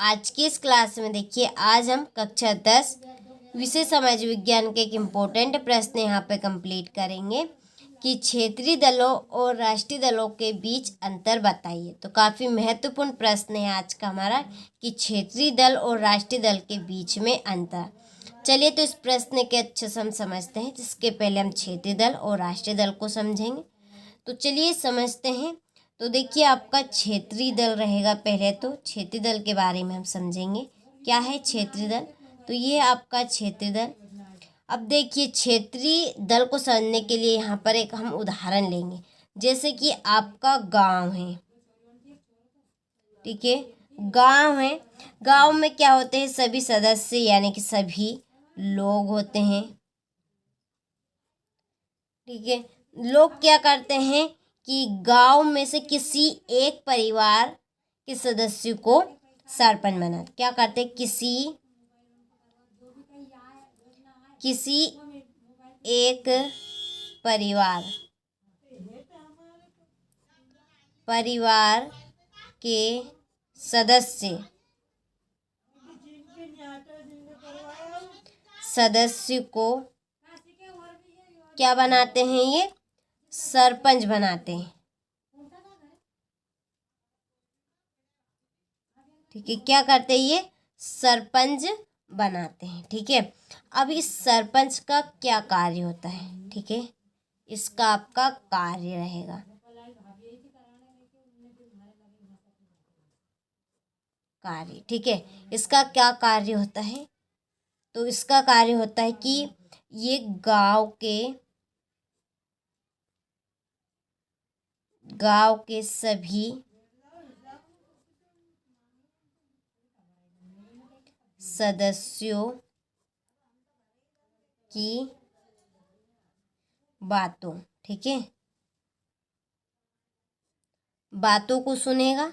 आज की इस क्लास में देखिए, आज हम कक्षा 10 विषय समाज विज्ञान के एक इम्पोर्टेंट प्रश्न यहाँ पे कंप्लीट करेंगे कि क्षेत्रीय दलों और राष्ट्रीय दलों के बीच अंतर बताइए। तो काफ़ी महत्वपूर्ण प्रश्न है आज का हमारा कि क्षेत्रीय दल और राष्ट्रीय दल के बीच में अंतर। चलिए तो इस प्रश्न के अच्छे से हम समझते हैं, जिसके पहले हम क्षेत्रीय दल और राष्ट्रीय दल को समझेंगे। तो चलिए समझते हैं। तो देखिए, आपका क्षेत्रीय दल रहेगा। पहले तो क्षेत्रीय दल के बारे में हम समझेंगे, क्या है क्षेत्रीय दल। तो ये आपका क्षेत्रीय दल। अब देखिए, क्षेत्रीय दल को समझने के लिए यहाँ पर एक हम उदाहरण लेंगे, जैसे कि आपका गांव है, ठीक है, गांव है। गांव में क्या होते हैं, सभी सदस्य यानी कि सभी लोग होते हैं, ठीक है। लोग क्या करते हैं कि गांव में से किसी एक परिवार के सदस्य को सरपंच बनाते। क्या करते हैं, किसी एक परिवार के सदस्य को क्या बनाते हैं, ये सरपंच बनाते हैं, ठीक है। क्या करते हैं, ये सरपंच बनाते हैं, ठीक है। अब इस सरपंच का क्या कार्य होता है, ठीक है, इसका आपका कार्य रहेगा, ठीक है। इसका क्या कार्य होता है, तो इसका कार्य होता है कि ये गांव के सभी सदस्यों की बातों, ठीक है, बातों को सुनेगा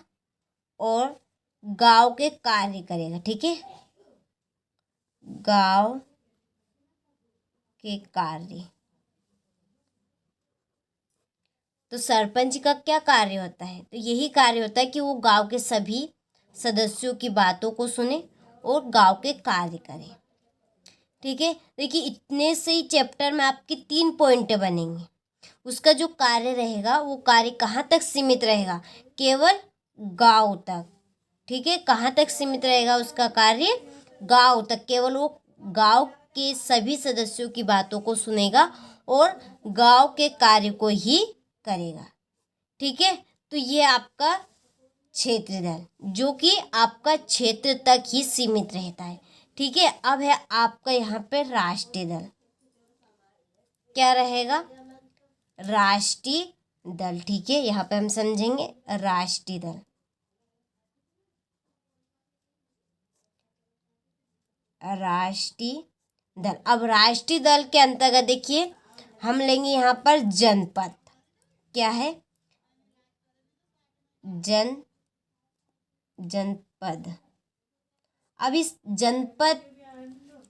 और गांव के कार्य करेगा, ठीक है, गांव के कार्य। तो सरपंच का क्या कार्य होता है, तो यही कार्य होता है कि वो गांव के सभी सदस्यों की बातों को सुने और गांव के कार्य करे, ठीक है। देखिए, इतने से ही चैप्टर में आपके 3 पॉइंट बनेंगे। उसका जो कार्य रहेगा वो कार्य कहाँ तक सीमित रहेगा, केवल गांव तक, ठीक है। कहाँ तक सीमित रहेगा उसका कार्य, गांव तक। केवल वो गांव के सभी सदस्यों की बातों को सुनेगा और गांव के कार्य को ही करेगा, ठीक है। तो ये आपका क्षेत्रीय दल, जो कि आपका क्षेत्र तक ही सीमित रहता है, ठीक है। अब है आपका यहाँ पे राष्ट्रीय दल। क्या रहेगा, राष्ट्रीय दल, ठीक है। यहाँ पे हम समझेंगे राष्ट्रीय दल। राष्ट्रीय दल, अब राष्ट्रीय दल के अंतर्गत देखिए हम लेंगे यहाँ पर जनपद। क्या है, जनपद। अब इस जनपद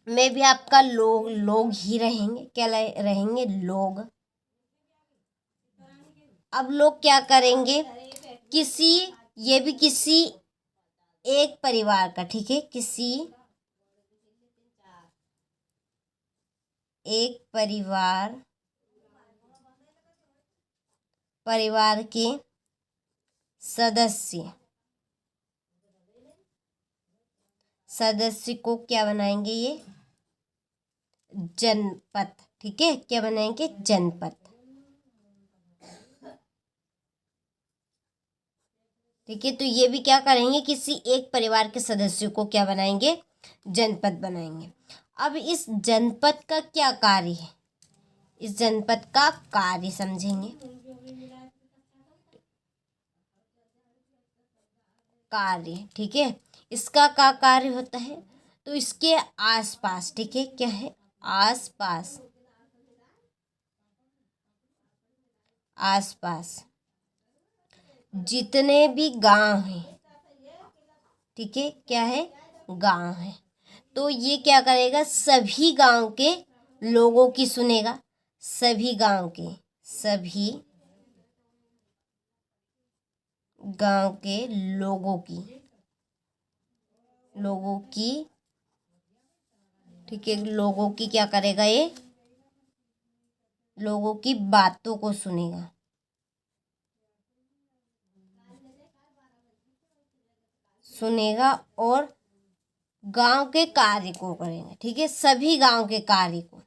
में भी आपका लोग ही रहेंगे। क्या रहेंगे, लोग। अब लोग क्या करेंगे, ये भी किसी एक परिवार का, ठीक है, किसी एक परिवार के सदस्य को क्या बनाएंगे, ये जनपद, ठीक है। क्या बनाएंगे, जनपद, ठीक है। तो ये भी क्या करेंगे, किसी एक परिवार के सदस्यों को क्या बनाएंगे, जनपद बनाएंगे। अब इस जनपद का क्या कार्य है, इस जनपद का कार्य समझेंगे। कार्य, ठीक है। इसका क्या कार्य होता है, तो इसके आसपास, ठीक है, क्या है, आसपास जितने भी गांव हैं, ठीक है, क्या है, गांव है, तो ये क्या करेगा, सभी गांव के लोगों की सुनेगा, सभी गांव के लोगों की, लोगों की, ठीक है, लोगों की क्या करेगा, ये लोगों की बातों को सुनेगा। सुनेगा और गांव के कार्य को करेंगे, ठीक है, सभी गांव के कार्य को,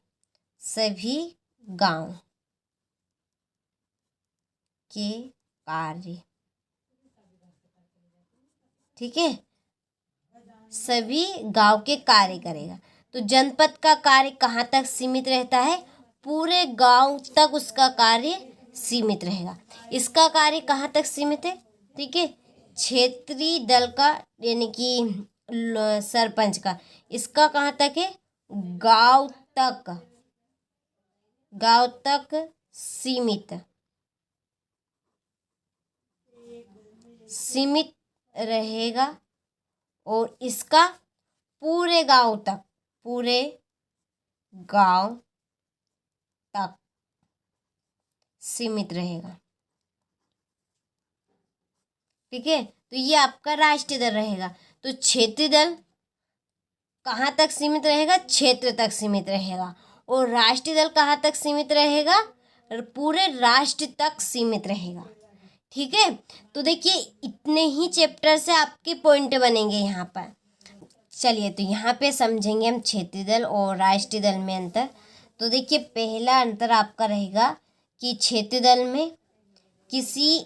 सभी गांव के कार्य, ठीक है, सभी गांव के कार्य करेगा। तो जनपद का कार्य कहाँ तक सीमित रहता है, पूरे गांव तक उसका कार्य सीमित रहेगा। इसका कार्य कहाँ तक सीमित है, ठीक है, क्षेत्रीय दल का यानी कि सरपंच का, इसका कहाँ तक है, गांव तक, गांव तक सीमित, सीमित रहेगा। और इसका पूरे गांव तक, पूरे गांव तक सीमित रहेगा, ठीक है। तो ये आपका राष्ट्रीय दल रहेगा। तो क्षेत्रीय दल कहाँ तक सीमित रहेगा, क्षेत्र तक सीमित रहेगा। और राष्ट्रीय दल कहाँ तक सीमित रहेगा, पूरे राष्ट्र तक सीमित रहेगा, ठीक है। तो देखिए इतने ही चैप्टर से आपके पॉइंट बनेंगे यहाँ पर। चलिए तो यहाँ पे समझेंगे हम क्षेत्रीय दल और राष्ट्रीय दल में अंतर। तो देखिए पहला अंतर आपका रहेगा कि क्षेत्रीय दल में किसी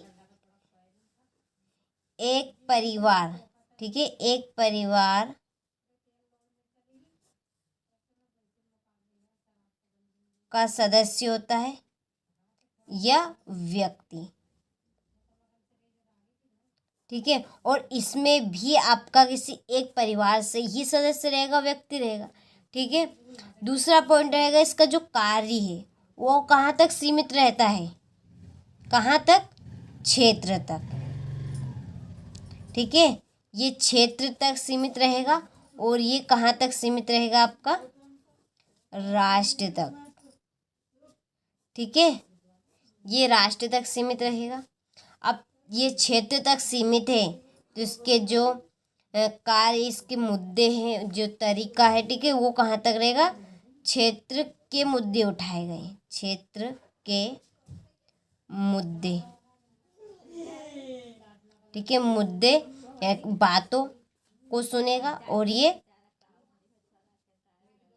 एक परिवार, ठीक है, एक परिवार का सदस्य होता है या व्यक्ति, ठीक है। और इसमें भी आपका किसी एक परिवार से ही सदस्य रहेगा, व्यक्ति रहेगा, ठीक है। दूसरा पॉइंट रहेगा इसका जो कार्य है वो कहाँ तक सीमित रहता है, कहाँ तक, क्षेत्र तक, ठीक है, ये क्षेत्र तक सीमित रहेगा। और ये कहाँ तक सीमित रहेगा, आपका राष्ट्र तक, ठीक है, ये राष्ट्र तक सीमित रहेगा। अब ये क्षेत्र तक सीमित है तो इसके जो कार्य, इसके मुद्दे हैं, जो तरीका है, ठीक है, वो कहाँ तक रहेगा, क्षेत्र के मुद्दे उठाए गए, क्षेत्र के मुद्दे, ठीक है, मुद्दे बातों को सुनेगा और ये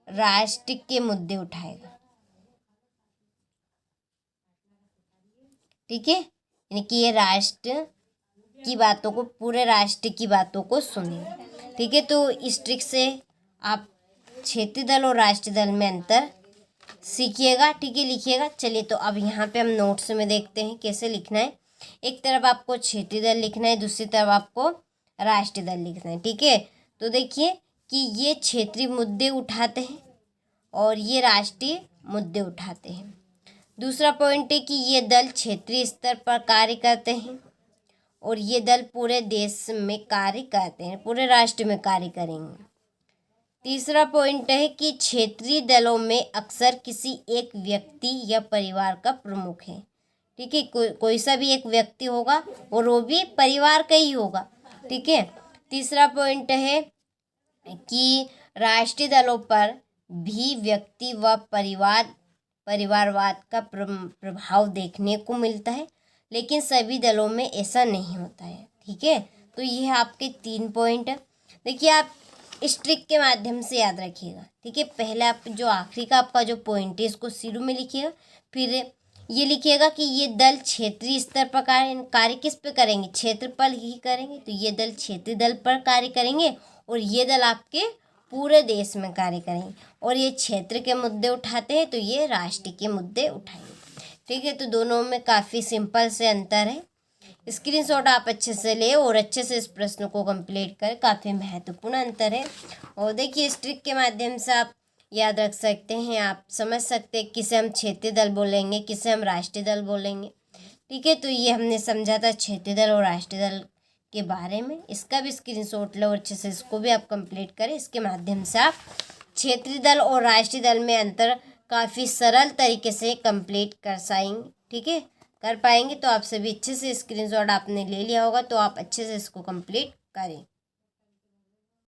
राष्ट्र के मुद्दे उठाएगा, ठीक है, यानी कि ये राष्ट्र की बातों को, पूरे राष्ट्र की बातों को सुनेगा, ठीक है। तो इस ट्रिक से आप क्षेत्रीय दल और राष्ट्रीय दल में अंतर सीखिएगा, ठीक है, लिखिएगा। चलिए तो अब यहाँ पे हम नोट्स में देखते हैं कैसे लिखना है। एक तरफ आपको क्षेत्रीय दल लिखना है, दूसरी तरफ आपको राष्ट्रीय दल लिखना है, ठीक है। तो देखिए कि ये क्षेत्रीय मुद्दे उठाते हैं और ये राष्ट्रीय मुद्दे उठाते हैं। दूसरा पॉइंट है कि ये दल क्षेत्रीय स्तर पर कार्य करते हैं और ये दल पूरे देश में कार्य करते हैं, पूरे राष्ट्र में कार्य करेंगे। तीसरा पॉइंट है कि क्षेत्रीय दलों में अक्सर किसी एक व्यक्ति या परिवार का प्रमुख है, ठीक है, कोई सा भी एक व्यक्ति होगा और वो भी परिवार का ही होगा, ठीक है। तीसरा पॉइंट है कि राष्ट्रीय दलों पर भी व्यक्ति व परिवारवाद का प्रभाव देखने को मिलता है, लेकिन सभी दलों में ऐसा नहीं होता है, ठीक है। तो ये आपके 3 पॉइंट है। देखिए आप इस ट्रिक के माध्यम से याद रखिएगा, ठीक है। पहले आप जो आखिरी का आपका जो पॉइंट है इसको शुरू में लिखिएगा, फिर ये लिखिएगा कि ये दल क्षेत्रीय स्तर पर कार्य किस पे करेंगे, क्षेत्र पर ही करेंगे, तो ये दल क्षेत्रीय दल पर कार्य करेंगे और ये दल आपके पूरे देश में कार्य करेंगे। और ये क्षेत्र के मुद्दे उठाते हैं तो ये राष्ट्र के मुद्दे उठाएंगे, ठीक है। तो दोनों में काफ़ी सिंपल से अंतर है। स्क्रीनशॉट आप अच्छे से ले और अच्छे से इस प्रश्न को कंप्लीट करें, काफ़ी महत्वपूर्ण अंतर है। और देखिए इस ट्रिक के माध्यम से आप याद रख सकते हैं, आप समझ सकते हैं किसे हम क्षेत्रीय दल बोलेंगे, किसे हम राष्ट्रीय दल बोलेंगे, ठीक है। तो ये हमने समझा था क्षेत्रीय दल और राष्ट्रीय दल के बारे में। इसका भी स्क्रीनशॉट लो और अच्छे से इसको भी आप कंप्लीट करें। इसके माध्यम से आप क्षेत्रीय दल और राष्ट्रीय दल में अंतर काफ़ी सरल तरीके से कंप्लीट कर पाएंगे, ठीक है, कर पाएंगे। तो आप सभी अच्छे से स्क्रीनशॉट आपने ले लिया होगा तो आप अच्छे से इसको कंप्लीट करें।